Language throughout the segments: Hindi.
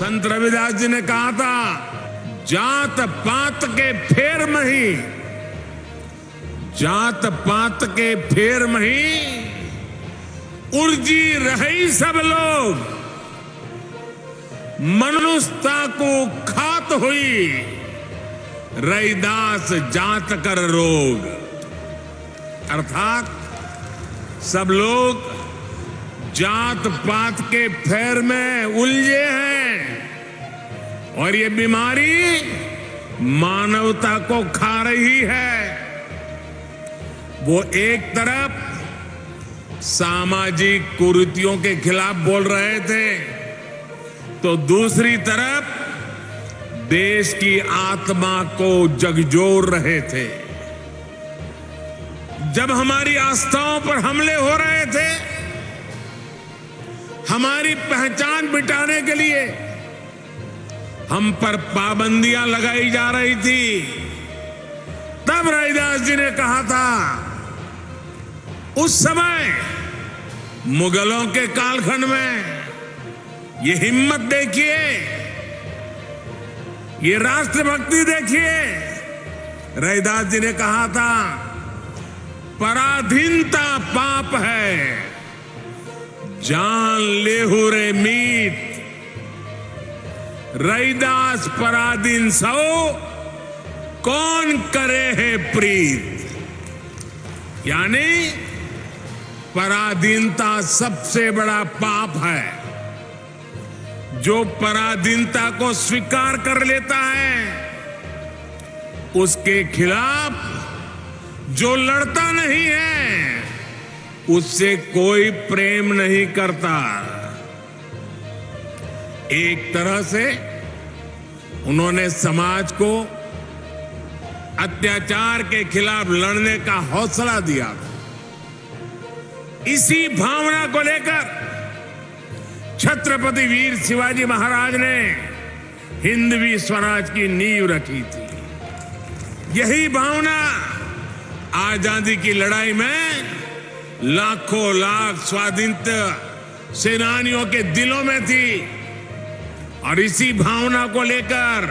संत रविदास जी ने कहा था, जात पात के फेर मही, जात पात के फेर मही, उर्जी रही सब लोग, मनुष्यता को खात हुई, रैदास जात कर रोग। अर्थात सब लोग जात पात के फेर में उलझे हैं और ये बीमारी मानवता को खा रही है। वो एक तरफ सामाजिक कुरीतियों के खिलाफ बोल रहे थे, तो दूसरी तरफ देश की आत्मा को झकझोर रहे थे। जब हमारी आस्थाओं पर हमले हो रहे थे, हमारी पहचान मिटाने के लिए हम पर पाबंदियां लगाई जा रही थी, तब रविदास जी ने कहा था, उस समय मुगलों के कालखंड में, ये हिम्मत देखिए, ये राष्ट्रभक्ति देखिए। रविदास जी ने कहा था, पराधीनता पाप है, जान लेहु रे मीत, रैदास पराधीन सो, कौन करे है प्रीत। यानी पराधीनता सबसे बड़ा पाप है। जो पराधीनता को स्वीकार कर लेता है, उसके खिलाफ जो लड़ता नहीं है, उससे कोई प्रेम नहीं करता। एक तरह से उन्होंने समाज को अत्याचार के खिलाफ लड़ने का हौसला दिया था। इसी भावना को लेकर छत्रपति वीर शिवाजी महाराज ने हिंदवी स्वराज की नींव रखी थी। यही भावना आजादी की लड़ाई में लाखों लाख स्वाधीनता सेनानियों के दिलों में थी, और इसी भावना को लेकर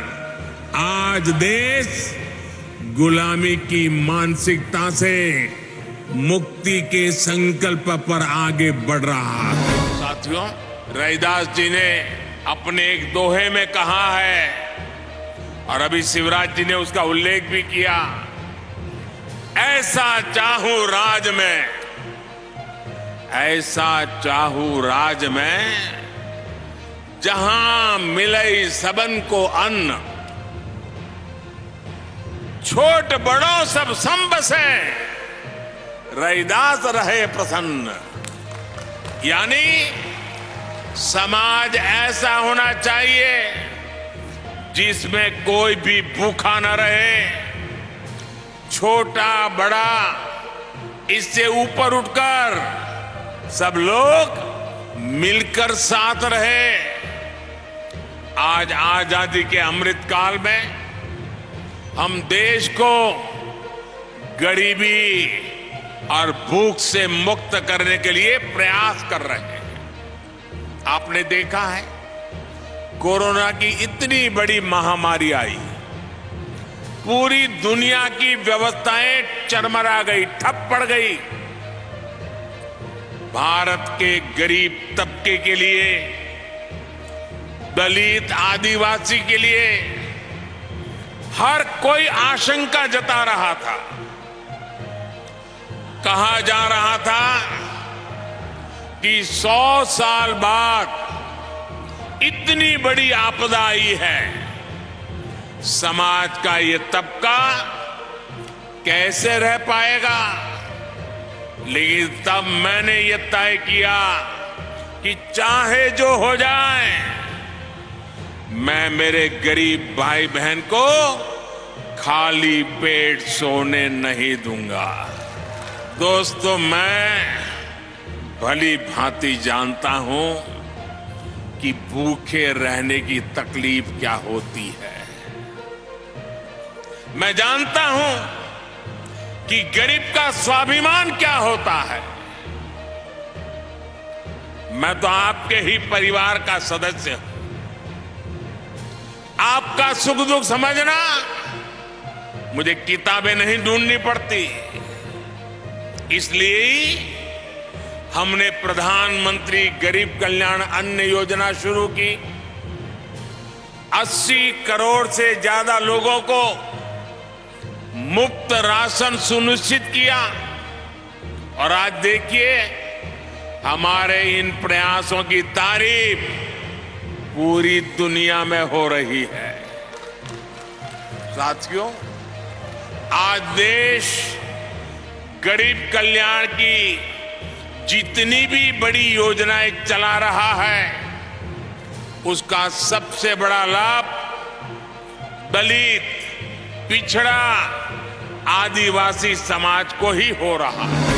आज देश गुलामी की मानसिकता से मुक्ति के संकल्प पर आगे बढ़ रहा है। साथियों, रविदास जी ने अपने एक दोहे में कहा है, और अभी शिवराज जी ने उसका उल्लेख भी किया, ऐसा चाहूं राज में, ऐसा चाहूं राज में, जहां मिले सबन को अन्न, छोट बड़ों सब सम बसे, रैदास रहे प्रसन्न। यानी समाज ऐसा होना चाहिए जिसमें कोई भी भूखा न रहे, छोटा बड़ा इससे ऊपर उठकर सब लोग मिलकर साथ रहे। आज आजादी के अमृत काल में हम देश को गरीबी और भूख से मुक्त करने के लिए प्रयास कर रहे हैं। आपने देखा है, कोरोना की इतनी बड़ी महामारी आई, पूरी दुनिया की व्यवस्थाएं चरमरा गई, ठप पड़ गई। भारत के गरीब तबके के लिए, दलित आदिवासी के लिए हर कोई आशंका जता रहा था। कहा जा रहा था कि 100 साल बाद इतनी बड़ी आपदा आई है, समाज का ये तबका कैसे रह पाएगा। लेकिन तब मैंने ये तय किया कि चाहे जो हो जाए, मैं मेरे गरीब भाई बहन को खाली पेट सोने नहीं दूंगा। दोस्तों, मैं भली भांति जानता हूं कि भूखे रहने की तकलीफ क्या होती है। मैं जानता हूं कि गरीब का स्वाभिमान क्या होता है। मैं तो आपके ही परिवार का सदस्य हूं। आपका सुख दुख समझना मुझे किताबें नहीं ढूंढनी पड़ती। इसलिए हमने प्रधानमंत्री गरीब कल्याण अन्न योजना शुरू की। 80 करोड़ से ज्यादा लोगों को मुफ्त राशन सुनिश्चित किया। और आज देखिए, हमारे इन प्रयासों की तारीफ पूरी दुनिया में हो रही है। साथियों, आज देश गरीब कल्याण की जितनी भी बड़ी योजनाएं चला रहा है, उसका सबसे बड़ा लाभ दलित, पिछड़ा, आदिवासी समाज को ही हो रहा है।